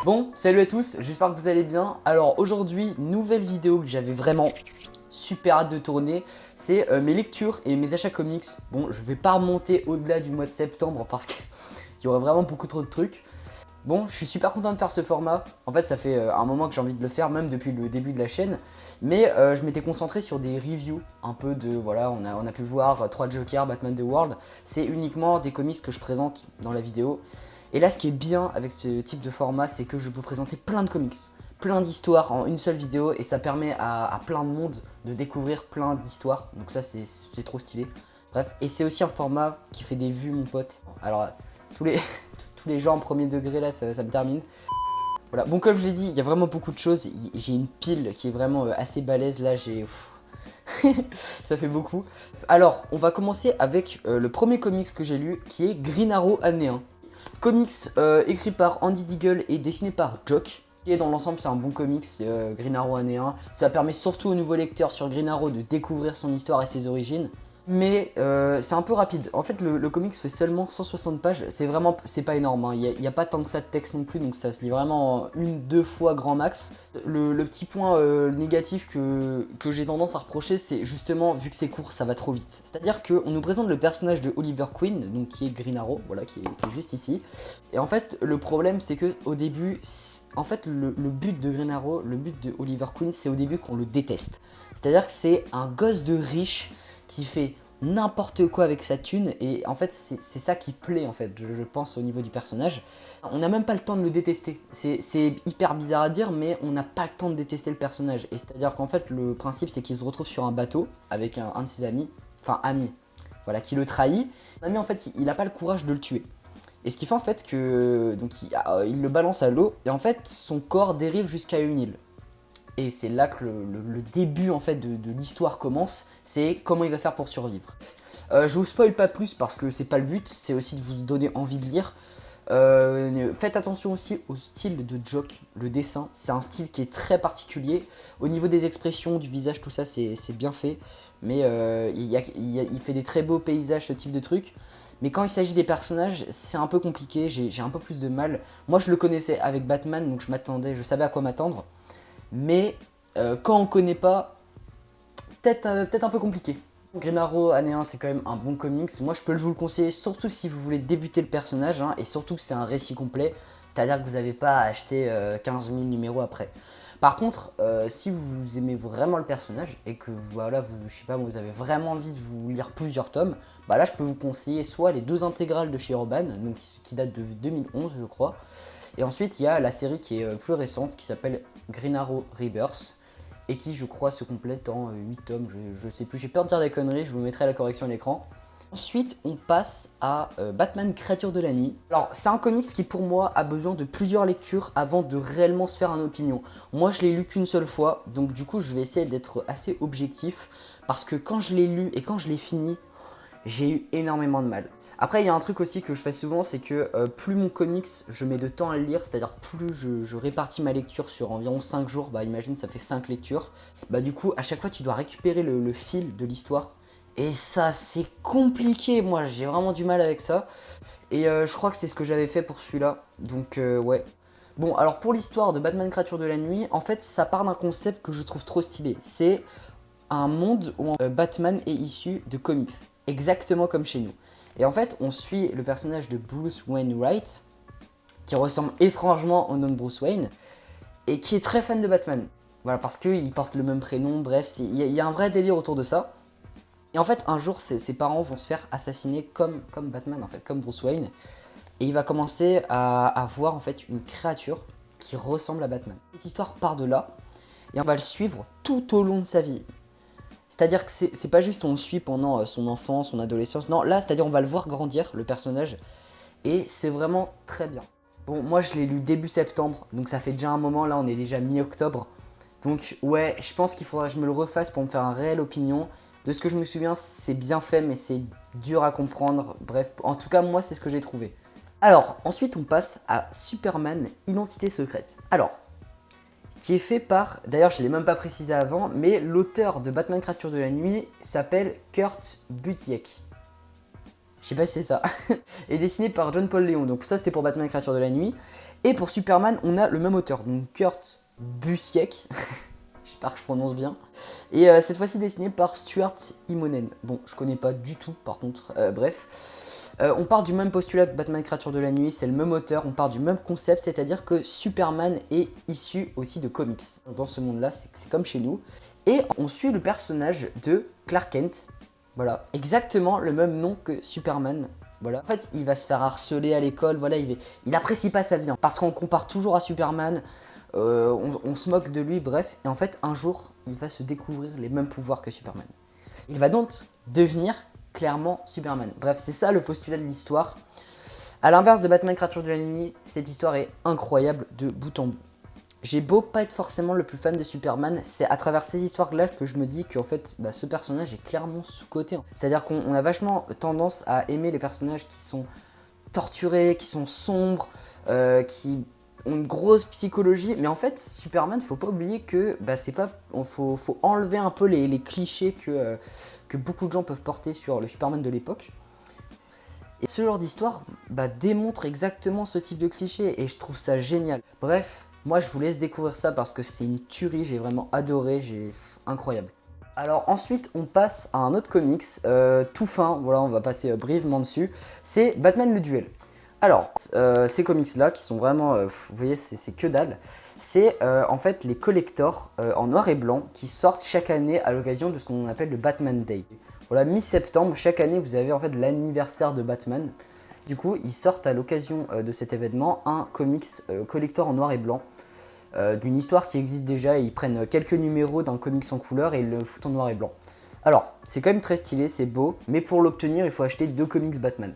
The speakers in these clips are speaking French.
Bon, salut à tous, j'espère que vous allez bien. Alors aujourd'hui, nouvelle vidéo que j'avais vraiment super hâte de tourner, c'est mes lectures et mes achats comics. Bon, je vais pas remonter au-delà du mois de septembre parce qu'il y aurait vraiment beaucoup trop de trucs. Bon, je suis super content de faire ce format. En fait, ça fait un moment que j'ai envie de le faire, même depuis le début de la chaîne. Mais je m'étais concentré sur des reviews, un peu de, voilà, on a pu voir 3 Jokers, Batman The World. C'est uniquement des comics que je présente dans la vidéo. Et là, ce qui est bien avec ce type de format, c'est que je peux présenter plein de comics, plein d'histoires en une seule vidéo. Et ça permet à plein de monde de découvrir plein d'histoires. Donc ça, c'est trop stylé. Bref, et c'est aussi un format qui fait des vues, mon pote. Alors, tous les gens en premier degré, là, ça me termine. Voilà, bon, comme je l'ai dit, il y a vraiment beaucoup de choses. J'ai une pile qui est vraiment assez balèze. Là, j'ai... ça fait beaucoup. Alors, on va commencer avec le premier comics que j'ai lu, qui est Green Arrow année 1. Comics écrit par Andy Deagle et dessiné par Jock. Et dans l'ensemble, c'est un bon comics, Green Arrow année 1. Ça permet surtout aux nouveaux lecteurs sur Green Arrow de découvrir son histoire et ses origines. Mais c'est un peu rapide. En fait, le comics fait seulement 160 pages. C'est pas énorme. Hein. Il n'y a pas tant que ça de texte non plus, donc ça se lit vraiment deux fois grand max. Le petit point négatif que j'ai tendance à reprocher, c'est justement, vu que c'est court, ça va trop vite. C'est-à-dire qu'on nous présente le personnage de Oliver Queen, donc qui est Green Arrow, voilà, qui est juste ici. Et en fait, le problème, c'est que au début, en fait, le but de Green Arrow, le but de Oliver Queen, c'est au début qu'on le déteste. C'est-à-dire que c'est un gosse de riche qui fait n'importe quoi avec sa thune, et en fait c'est ça qui plaît, en fait, je pense, au niveau du personnage. On n'a même pas le temps de le détester, c'est hyper bizarre à dire, mais on n'a pas le temps de détester le personnage. Et c'est à dire qu'en fait le principe, c'est qu'il se retrouve sur un bateau avec un de ses amis, enfin amis, voilà, qui le trahit. L'ami, en fait, il n'a pas le courage de le tuer. Et ce qui fait en fait que donc il le balance à l'eau, et en fait son corps dérive jusqu'à une île. Et c'est là que le début, en fait, de l'histoire commence. C'est comment il va faire pour survivre. Je vous spoil pas plus parce que c'est pas le but. C'est aussi de vous donner envie de lire. Faites attention aussi au style de Jock, le dessin. C'est un style qui est très particulier. Au niveau des expressions, du visage, tout ça, c'est bien fait. Mais il fait des très beaux paysages, ce type de truc. Mais quand il s'agit des personnages, c'est un peu compliqué. J'ai un peu plus de mal. Moi, je le connaissais avec Batman, donc je savais à quoi m'attendre. Mais quand on connaît pas, peut-être un peu compliqué. Green Arrow année 1, c'est quand même un bon comics. Moi, je peux vous le conseiller, surtout si vous voulez débuter le personnage, hein, et surtout que c'est un récit complet, c'est-à-dire que vous n'avez pas à acheter 15 000 numéros après. Par contre, si vous aimez vraiment le personnage et que voilà, je sais pas, vous avez vraiment envie de vous lire plusieurs tomes, bah là, je peux vous conseiller soit les 2 intégrales de chez Urban, donc qui datent de 2011, je crois. Et ensuite, il y a la série qui est plus récente, qui s'appelle Green Arrow Rebirth, et qui, je crois, se complète en 8 tomes. Je sais plus, j'ai peur de dire des conneries, je vous mettrai la correction à l'écran. Ensuite, on passe à Batman Créature de la Nuit. Alors, c'est un comics qui, pour moi, a besoin de plusieurs lectures avant de réellement se faire une opinion. Moi, je l'ai lu qu'une seule fois, donc du coup, je vais essayer d'être assez objectif, parce que quand je l'ai lu et quand je l'ai fini, j'ai eu énormément de mal. Après, il y a un truc aussi que je fais souvent, c'est que plus mon comics, je mets de temps à le lire, c'est-à-dire plus je répartis ma lecture sur environ 5 jours, bah imagine, ça fait 5 lectures. Bah du coup, à chaque fois, tu dois récupérer le fil de l'histoire. Et ça, c'est compliqué, moi, j'ai vraiment du mal avec ça. Et je crois que c'est ce que j'avais fait pour celui-là, donc ouais. Bon, alors pour l'histoire de Batman Créature de la Nuit, en fait, ça part d'un concept que je trouve trop stylé. C'est un monde où Batman est issu de comics, exactement comme chez nous. Et en fait, on suit le personnage de Bruce Wainwright, qui ressemble étrangement au nom de Bruce Wayne, et qui est très fan de Batman. Voilà, parce qu'il porte le même prénom, bref, il y a un vrai délire autour de ça. Et en fait, un jour, ses parents vont se faire assassiner comme Batman, en fait, comme Bruce Wayne. Et il va commencer à voir, en fait, une créature qui ressemble à Batman. Cette histoire part de là, et on va le suivre tout au long de sa vie. C'est-à-dire que c'est pas juste on le suit pendant son enfance, son adolescence. Non, là, c'est-à-dire on va le voir grandir, le personnage. Et c'est vraiment très bien. Bon, moi, je l'ai lu début septembre. Donc ça fait déjà un moment. Là, on est déjà mi-octobre. Donc ouais, je pense qu'il faudra que je me le refasse pour me faire une réelle opinion. De ce que je me souviens, c'est bien fait, mais c'est dur à comprendre. Bref, en tout cas, moi, c'est ce que j'ai trouvé. Alors, ensuite, on passe à Superman, Identité secrète. Alors, qui est fait par, d'ailleurs je ne l'ai même pas précisé avant, mais l'auteur de Batman Créature de la Nuit s'appelle Kurt Busiek. Je sais pas si c'est ça. Et dessiné par John Paul Leon, donc ça c'était pour Batman Créature de la Nuit. Et pour Superman, on a le même auteur, donc Kurt Busiek. J'espère que je prononce bien. Et cette fois-ci dessiné par Stuart Immonen. Bon, je connais pas du tout par contre, bref. On part du même postulat que Batman Créature de la Nuit, c'est le même auteur, on part du même concept, c'est-à-dire que Superman est issu aussi de comics. Dans ce monde-là, c'est comme chez nous. Et on suit le personnage de Clark Kent. Voilà, exactement le même nom que Superman. Voilà. En fait, il va se faire harceler à l'école, voilà, il apprécie pas sa vie, hein, parce qu'on le compare toujours à Superman, on se moque de lui, bref. Et en fait, un jour, il va se découvrir les mêmes pouvoirs que Superman. Il va donc devenir clairement Superman. Bref, c'est ça le postulat de l'histoire. A l'inverse de Batman Créature de la Nuit, cette histoire est incroyable de bout en bout. J'ai beau pas être forcément le plus fan de Superman, c'est à travers ces histoires-là que je me dis qu'en fait, ce personnage est clairement sous-coté. C'est-à-dire qu'on a vachement tendance à aimer les personnages qui sont torturés, qui sont sombres, qui ont une grosse psychologie. Mais en fait, Superman, faut pas oublier que c'est pas, faut enlever un peu les clichés que beaucoup de gens peuvent porter sur le Superman de l'époque. Et ce genre d'histoire démontre exactement ce type de cliché et je trouve ça génial. Bref. Moi, je vous laisse découvrir ça parce que c'est une tuerie, j'ai vraiment adoré, incroyable. Alors ensuite, on passe à un autre comics, tout fin, voilà, on va passer brièvement dessus, c'est Batman le Duel. Alors, ces comics-là, qui sont vraiment, vous voyez, c'est que dalle, c'est en fait les collectors en noir et blanc qui sortent chaque année à l'occasion de ce qu'on appelle le Batman Day. Voilà, mi-septembre, chaque année, vous avez en fait l'anniversaire de Batman. Du coup, ils sortent à l'occasion de cet événement un comics collector en noir et blanc d'une histoire qui existe déjà et ils prennent quelques numéros d'un comics en couleur et ils le foutent en noir et blanc. Alors, c'est quand même très stylé, c'est beau, mais pour l'obtenir, il faut acheter 2 comics Batman.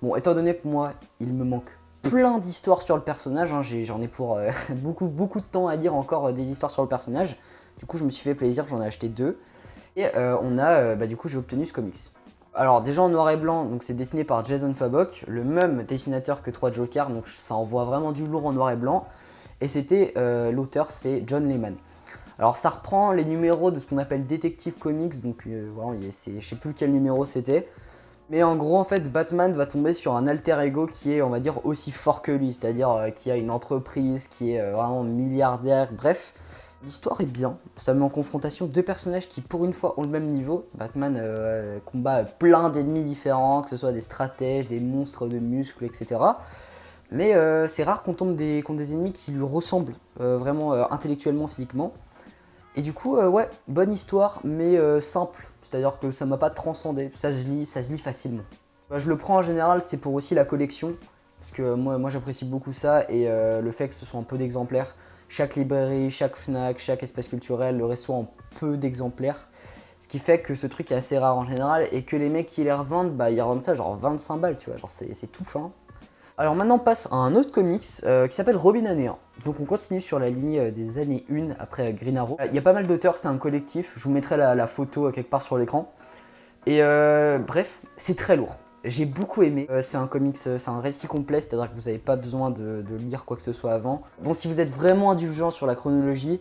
Bon, étant donné que moi, il me manque plein d'histoires sur le personnage, hein, j'en ai pour beaucoup de temps à lire encore des histoires sur le personnage. Du coup, je me suis fait plaisir, j'en ai acheté 2. Et du coup, j'ai obtenu ce comics. Alors déjà en noir et blanc, donc c'est dessiné par Jason Fabok, le même dessinateur que 3 Jokers, donc ça envoie vraiment du lourd en noir et blanc. Et c'était l'auteur, c'est John Layman. Alors ça reprend les numéros de ce qu'on appelle Detective Comics, donc voilà, je sais plus quel numéro c'était. Mais en gros en fait Batman va tomber sur un alter ego qui est on va dire aussi fort que lui, c'est-à-dire qui a une entreprise, qui est vraiment milliardaire, bref. L'histoire est bien, ça met en confrontation 2 personnages qui pour une fois ont le même niveau. Batman combat plein d'ennemis différents, que ce soit des stratèges, des monstres de muscles, etc. Mais c'est rare qu'on tombe contre des ennemis qui lui ressemblent vraiment intellectuellement, physiquement. Et du coup, ouais, bonne histoire, mais simple. C'est-à-dire que ça m'a pas transcendé, ça se lit facilement. Je le prends en général, c'est pour aussi la collection. Parce que moi j'apprécie beaucoup ça et le fait que ce soit un peu d'exemplaires. Chaque librairie, chaque Fnac, chaque espace culturel le reçoit en peu d'exemplaires. Ce qui fait que ce truc est assez rare en général et que les mecs qui les revendent, ils revendent ça genre 25 balles, tu vois, genre c'est tout fin. Alors maintenant on passe à un autre comics qui s'appelle Robin Année 1. Donc on continue sur la ligne des années 1 après Green Arrow. Il y a pas mal d'auteurs, c'est un collectif, je vous mettrai la photo quelque part sur l'écran. Et bref, c'est très lourd. J'ai beaucoup aimé, c'est un comics, c'est un récit complet, c'est-à-dire que vous n'avez pas besoin de lire quoi que ce soit avant. Bon, si vous êtes vraiment indulgent sur la chronologie,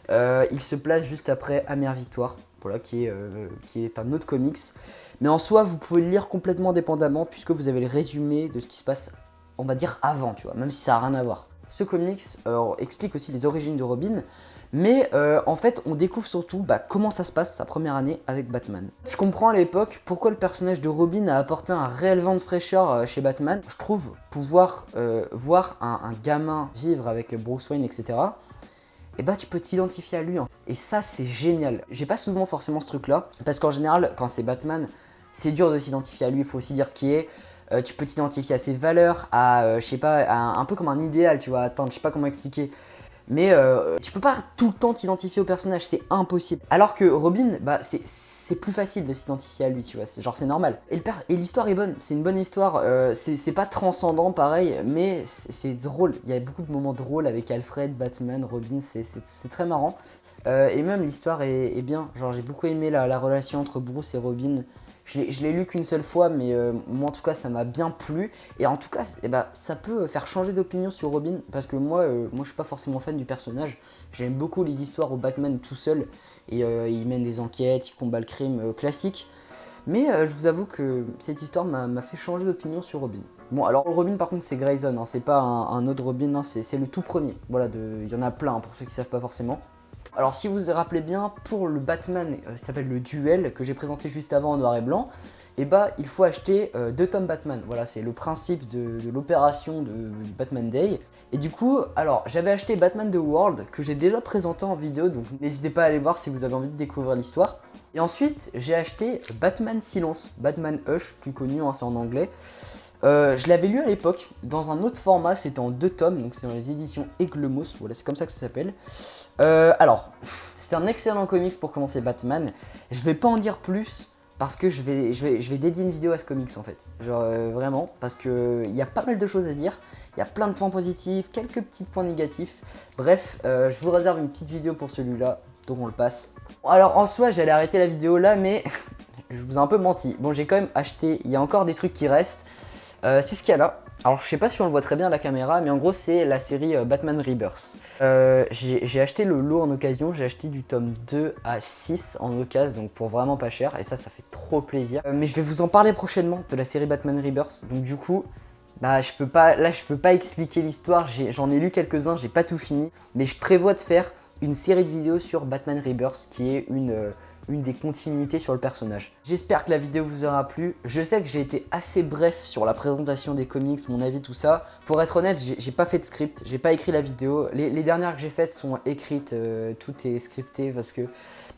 il se place juste après Amère Victoire, voilà, qui est un autre comics. Mais en soi, vous pouvez le lire complètement indépendamment puisque vous avez le résumé de ce qui se passe, on va dire, avant, tu vois, même si ça n'a rien à voir. Ce comics explique aussi les origines de Robin, mais en fait on découvre surtout comment ça se passe sa première année avec Batman. Je comprends à l'époque pourquoi le personnage de Robin a apporté un réel vent de fraîcheur chez Batman. Je trouve pouvoir voir un gamin vivre avec Bruce Wayne, etc. Et tu peux t'identifier à lui, hein. Et ça c'est génial. J'ai pas souvent forcément ce truc là, parce qu'en général quand c'est Batman, c'est dur de s'identifier à lui, il faut aussi dire ce qui est. Tu peux t'identifier à ses valeurs, à, je sais pas, un peu comme un idéal, tu vois, attends, je sais pas comment expliquer. Mais tu peux pas tout le temps t'identifier au personnage, c'est impossible. Alors que Robin, c'est plus facile de s'identifier à lui, tu vois, c'est normal. Et l'histoire est bonne, c'est une bonne histoire, c'est pas transcendant pareil, mais c'est drôle. Il y a beaucoup de moments drôles avec Alfred, Batman, Robin, c'est très marrant. Et même l'histoire est bien, genre j'ai beaucoup aimé la relation entre Bruce et Robin. Je l'ai lu qu'une seule fois, mais moi en tout cas ça m'a bien plu. Et en tout cas, ça peut faire changer d'opinion sur Robin, parce que moi je suis pas forcément fan du personnage. J'aime beaucoup les histoires où Batman est tout seul, et il mène des enquêtes, il combat le crime classique. Mais je vous avoue que cette histoire m'a fait changer d'opinion sur Robin. Bon, alors le Robin par contre c'est Grayson, hein, c'est pas un autre Robin, hein, c'est le tout premier. Voilà, il y en a plein, hein, pour ceux qui savent pas forcément. Alors si vous vous rappelez bien, pour le Batman, ça s'appelle le Duel, que j'ai présenté juste avant en noir et blanc, et bah il faut acheter 2 tomes Batman. Voilà, c'est le principe de l'opération du Batman Day. Et du coup, alors j'avais acheté Batman The World, que j'ai déjà présenté en vidéo, donc n'hésitez pas à aller voir si vous avez envie de découvrir l'histoire. Et ensuite, j'ai acheté Batman Silence, Batman Hush, plus connu, hein, c'est en anglais. Je l'avais lu à l'époque, dans un autre format, c'était en 2 tomes, donc c'est dans les éditions Eglemos, voilà, c'est comme ça que ça s'appelle. Alors, c'est un excellent comics pour commencer Batman. Je vais pas en dire plus, parce que je vais dédier une vidéo à ce comics en fait. Genre vraiment, parce que il y a pas mal de choses à dire, il y a plein de points positifs, quelques petits points négatifs. Bref, je vous réserve une petite vidéo pour celui-là, donc on le passe. Alors en soi, j'allais arrêter la vidéo là, mais je vous ai un peu menti. Bon, j'ai quand même acheté, il y a encore des trucs qui restent. C'est ce qu'il y a là. Alors je sais pas si on le voit très bien à la caméra, mais en gros c'est la série Batman Rebirth. J'ai acheté le lot en occasion, j'ai acheté du tome 2 à 6 en occasion, donc pour vraiment pas cher, et ça fait trop plaisir. Mais je vais vous en parler prochainement de la série Batman Rebirth, donc du coup, bah je peux pas expliquer l'histoire, j'en ai lu quelques-uns, j'ai pas tout fini, mais je prévois de faire une série de vidéos sur Batman Rebirth qui est une des continuités sur le personnage. J'espère que la vidéo vous aura plu. Je sais que j'ai été assez bref sur la présentation des comics, mon avis, tout ça. Pour être honnête, j'ai pas fait de script, j'ai pas écrit la vidéo. Les dernières que j'ai faites sont écrites, tout est scripté parce que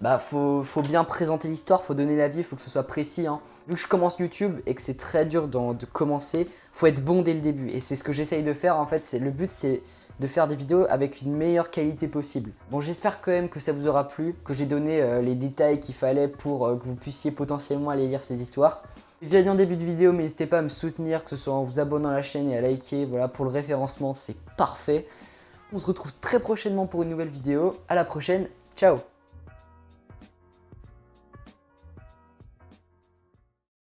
bah faut bien présenter l'histoire, faut donner l'avis, faut que ce soit précis, hein. Vu que je commence YouTube et que c'est très dur de commencer, faut être bon dès le début. Et c'est ce que j'essaye de faire en fait, le but c'est de faire des vidéos avec une meilleure qualité possible. Bon, j'espère quand même que ça vous aura plu, que j'ai donné les détails qu'il fallait pour que vous puissiez potentiellement aller lire ces histoires. J'ai déjà dit en début de vidéo, mais n'hésitez pas à me soutenir, que ce soit en vous abonnant à la chaîne et à liker. Voilà, pour le référencement, c'est parfait. On se retrouve très prochainement pour une nouvelle vidéo. À la prochaine, ciao!